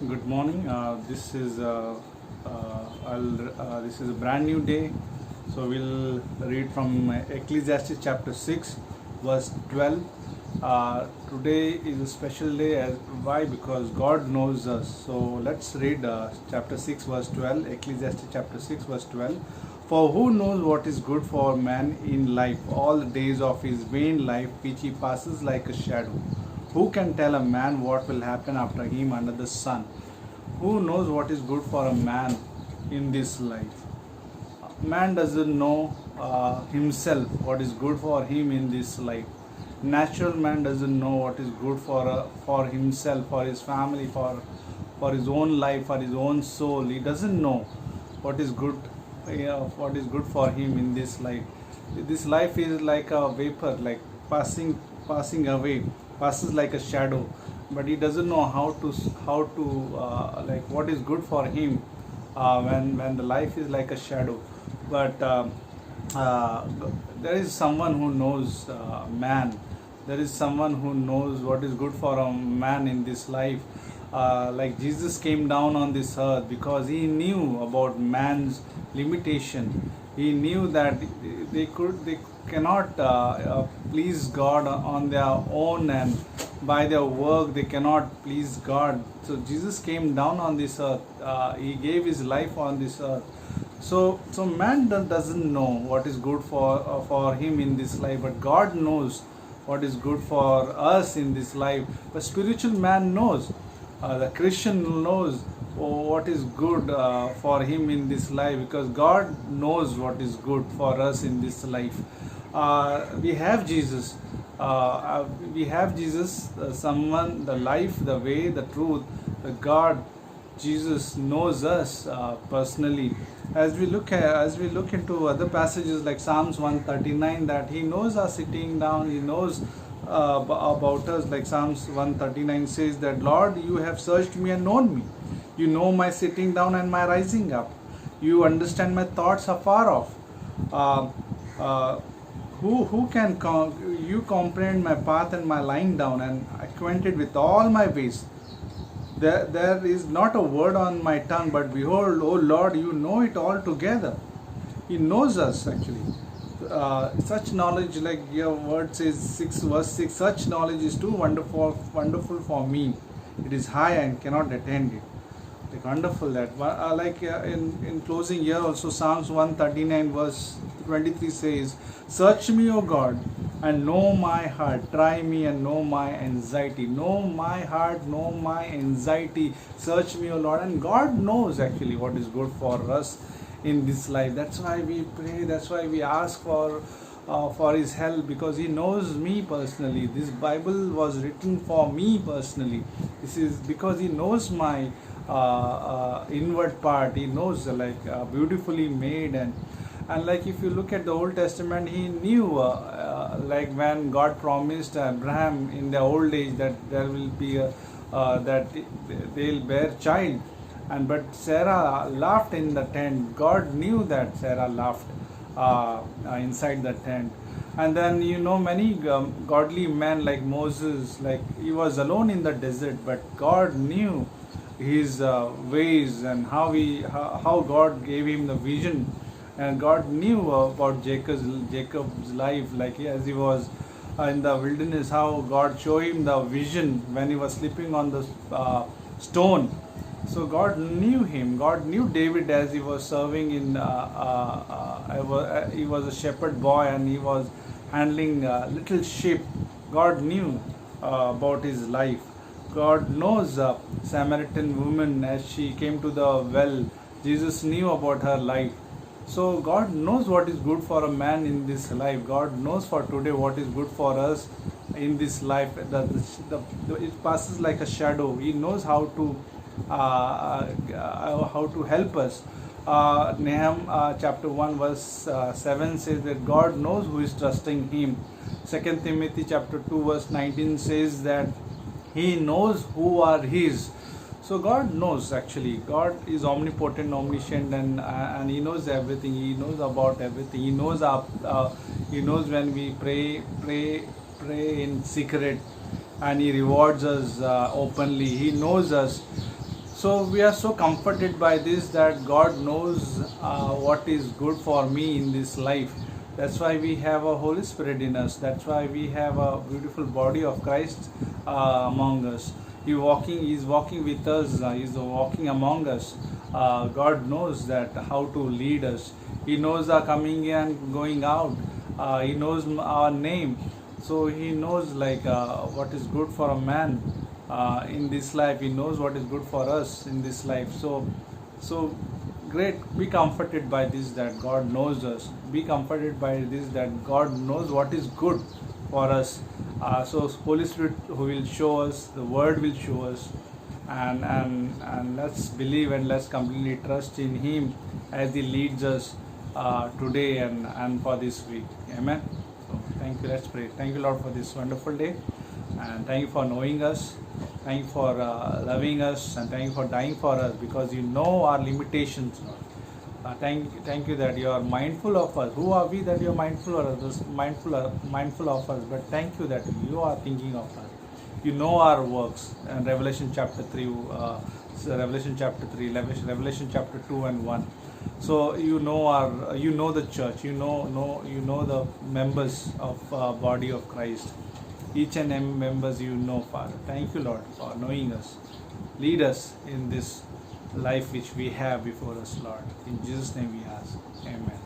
Good morning. This is a brand new day, so we'll read from Ecclesiastes chapter 6, verse 12. Today is a special day. Why? Because God knows us. So let's read chapter 6, verse 12. Ecclesiastes chapter 6, verse 12. For who knows what is good for man in life, all the days of his vain life, which he passes like a shadow? Who can tell a man what will happen after him under the sun? Who knows what is good for a man in this life? Man doesn't know himself what is good for him in this life. Natural man doesn't know what is good for himself, for his family, for his own life, for his own soul. He doesn't know what is good, what is good for him in this life. This life is like a vapor, like passing away, passes like a shadow, but he doesn't know how to like what is good for him when the life is like a shadow. But uh, there is someone who knows man. There is someone who knows what is good for a man in this life. Like Jesus came down on this earth because he knew about man's limitation. He knew that they cannot please God on their own, and by their work they cannot please God. So Jesus came down on this earth. He gave his life on this earth. So man doesn't know what is good for him in this life, but God knows what is good for us in this life. But spiritual man knows. The Christian knows what is good for him in this life, because God knows what is good for us in this life. We have Jesus. We have Jesus, someone, the life, the way, the truth. The God, Jesus knows us personally. As we look into other passages like Psalms 139, that He knows our sitting down. He knows about us. Like Psalms 139 says that, Lord, you have searched me and known me. You know my sitting down and my rising up. You understand my thoughts afar off. Uh, uh, who can you comprehend my path and my lying down, and acquainted with all my ways? There is not a word on my tongue, but behold, O Lord, you know it all together. He knows us actually. Such knowledge, like your word says, 6 verse 6, such knowledge is too wonderful for me. It is high and cannot attain it. Like wonderful that. In closing here also, Psalms 139 verse 23 says, search me, O God, and know my heart. Try me and know my anxiety. Know my heart, know my anxiety. Search me, O Lord. And God knows actually what is good for us in this life. That's why we pray. That's why we ask for His help, because He knows me personally. This Bible was written for me personally. This is because He knows my inward part. He knows beautifully made. And like if you look at the Old Testament, He knew like when God promised Abraham in the old age that there will be that they'll bear child, but Sarah laughed in the tent. God knew that Sarah laughed inside the tent. And then many godly men like Moses, like he was alone in the desert, but God knew his ways, and how God gave him the vision. And God knew about Jacob's life, like as he was in the wilderness, how God showed him the vision when he was sleeping on the stone. So God knew him. God knew David as he was serving in. He was a shepherd boy and he was handling little sheep. God knew about his life. God knows Samaritan woman as she came to the well. Jesus knew about her life. So God knows what is good for a man in this life. God knows for today what is good for us in this life. It passes like a shadow. He knows how to help us. Nahum chapter 1 verse 7 says that God knows who is trusting Him. 2 Timothy chapter 2 verse 19 says that He knows who are His. So God knows actually. God is omnipotent, omniscient, and He knows everything. He knows about everything. He knows He knows when we pray in secret, and He rewards us openly. He knows us. So we are so comforted by this that God knows what is good for me in this life. That's why we have a Holy Spirit in us. That's why we have a beautiful body of Christ among us. He's walking with us. He's walking among us. God knows that how to lead us. He knows our coming in and going out. He knows our name. So He knows like what is good for a man in this life. He knows what is good for us in this life. So great. Be comforted by this that God knows us. Be comforted by this that God knows what is good for us. So Holy Spirit who will show us, the Word will show us, and let's believe and let's completely trust in Him as He leads us today and for this week. Amen. So thank you. Let's pray. Thank you, Lord, for this wonderful day, and thank you for knowing us. Thank you for loving us, and thank you for dying for us, because you know our limitations, Lord. Thank you that you are mindful of us. Who are we that you are mindful of us? Mindful of us. But thank you that you are thinking of us. You know our works. And Revelation chapter 3, Revelation chapter 3, Revelation chapter 2 and 1. So you know the church. You know the members of body of Christ. Each and every members you know, Father. Thank you, Lord, for knowing us. Lead us in this life which we have before us, Lord. In Jesus' name we ask. Amen.